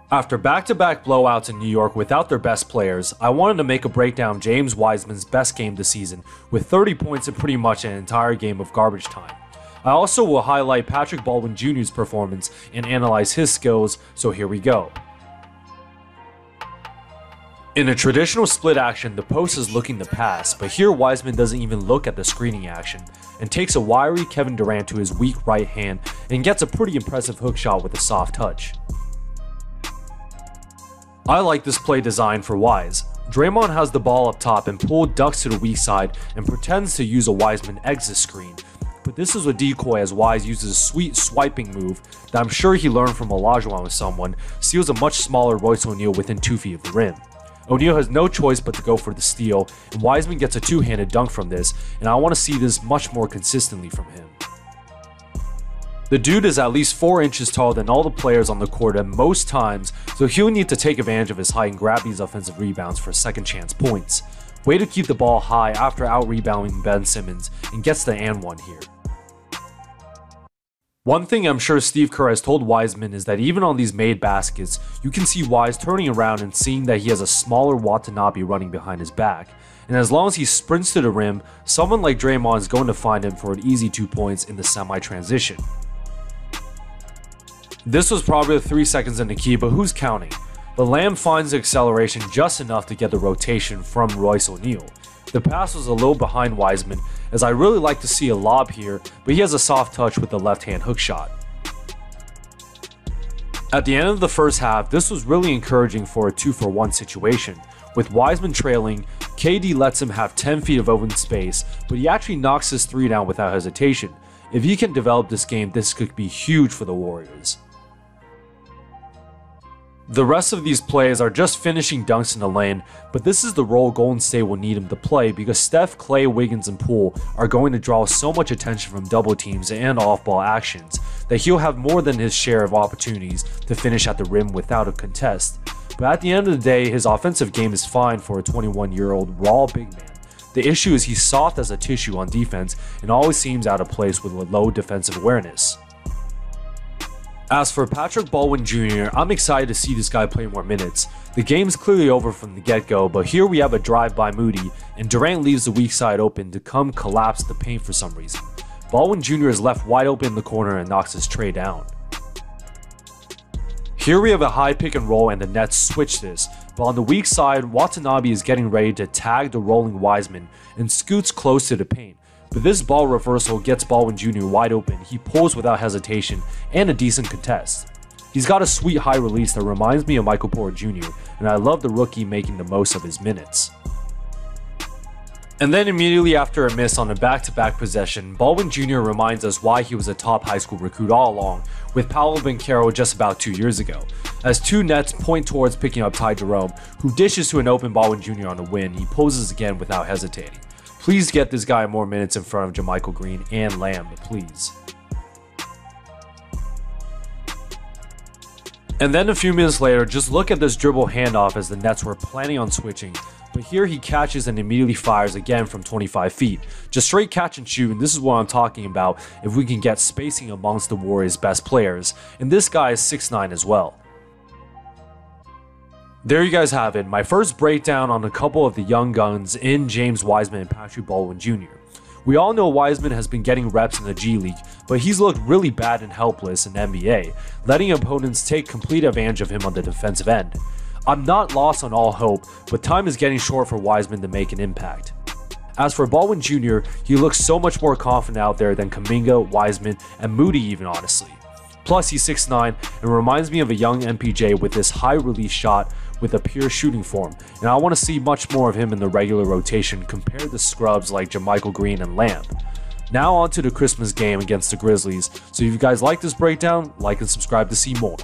After back-to-back blowouts in New York without their best players, I wanted to make a breakdown of James Wiseman's best game this season with 30 points in pretty much an entire game of garbage time. I also will highlight Patrick Baldwin Jr.'s performance and analyze his skills, so here we go. In a traditional split action, the post is looking to pass, but here Wiseman doesn't even look at the screening action and takes a wiry Kevin Durant to his weak right hand and gets a pretty impressive hook shot with a soft touch. I like this play design for Wise. Draymond has the ball up top and Poole ducks to the weak side and pretends to use a Wiseman exit screen. But this is a decoy as Wise uses a sweet swiping move that I'm sure he learned from Olajuwon with someone, steals a much smaller Royce O'Neal within 2 feet of the rim. O'Neal has no choice but to go for the steal, and Wiseman gets a two-handed dunk from this, and I want to see this much more consistently from him. The dude is at least 4 inches taller than all the players on the court at most times, so he'll need to take advantage of his height and grab these offensive rebounds for second chance points. Way to keep the ball high after out-rebounding Ben Simmons, and gets the and one here. One thing I'm sure Steve Kerr has told Wiseman is that even on these made baskets, you can see Wise turning around and seeing that he has a smaller Watanabe running behind his back. And as long as he sprints to the rim, someone like Draymond is going to find him for an easy 2 points in the semi-transition. This was probably 3 seconds in the key, but who's counting? But Lamb finds the acceleration just enough to get the rotation from Royce O'Neal. The pass was a little behind Wiseman, as I really like to see a lob here, but he has a soft touch with the left-hand hook shot. At the end of the first half, this was really encouraging for a 2-for-1 situation. With Wiseman trailing, KD lets him have 10 feet of open space, but he actually knocks his three down without hesitation. If he can develop this game, this could be huge for the Warriors. The rest of these plays are just finishing dunks in the lane, but this is the role Golden State will need him to play because Steph, Clay, Wiggins, and Poole are going to draw so much attention from double teams and off-ball actions that he'll have more than his share of opportunities to finish at the rim without a contest. But at the end of the day, his offensive game is fine for a 21-year-old raw big man. The issue is he's soft as a tissue on defense and always seems out of place with a low defensive awareness. As for Patrick Baldwin Jr., I'm excited to see this guy play more minutes. The game's clearly over from the get-go, but here we have a drive by Moody, and Durant leaves the weak side open to come collapse the paint for some reason. Baldwin Jr. is left wide open in the corner and knocks his tray down. Here we have a high pick and roll and the Nets switch this, but on the weak side, Watanabe is getting ready to tag the rolling Wiseman and scoots close to the paint. But this ball reversal gets Baldwin Jr. wide open, he pulls without hesitation, and a decent contest. He's got a sweet high release that reminds me of Michael Porter Jr., and I love the rookie making the most of his minutes. And then immediately after a miss on a back-to-back possession, Baldwin Jr. reminds us why he was a top high school recruit all along, with Paolo Banchero just about 2 years ago. As two Nets point towards picking up Ty Jerome, who dishes to an open Baldwin Jr. on the win, he poses again without hesitating. Please get this guy more minutes in front of JaMychal Green and Lamb, please. And then a few minutes later, just look at this dribble handoff as the Nets were planning on switching, but here he catches and immediately fires again from 25 feet. Just straight catch and shoot, and this is what I'm talking about if we can get spacing amongst the Warriors' best players, and this guy is 6'9" as well. There you guys have it, my first breakdown on a couple of the young guns in James Wiseman and Patrick Baldwin Jr. We all know Wiseman has been getting reps in the G League, but he's looked really bad and helpless in the NBA, letting opponents take complete advantage of him on the defensive end. I'm not lost on all hope, but time is getting short for Wiseman to make an impact. As for Baldwin Jr., he looks so much more confident out there than Kuminga, Wiseman, and Moody even honestly. Plus he's 6'9" and reminds me of a young MPJ with this high release shot with a pure shooting form, and I want to see much more of him in the regular rotation compared to scrubs like JaMychal Green and Lamb. Now on to the Christmas game against the Grizzlies, so if you guys like this breakdown, like and subscribe to see more.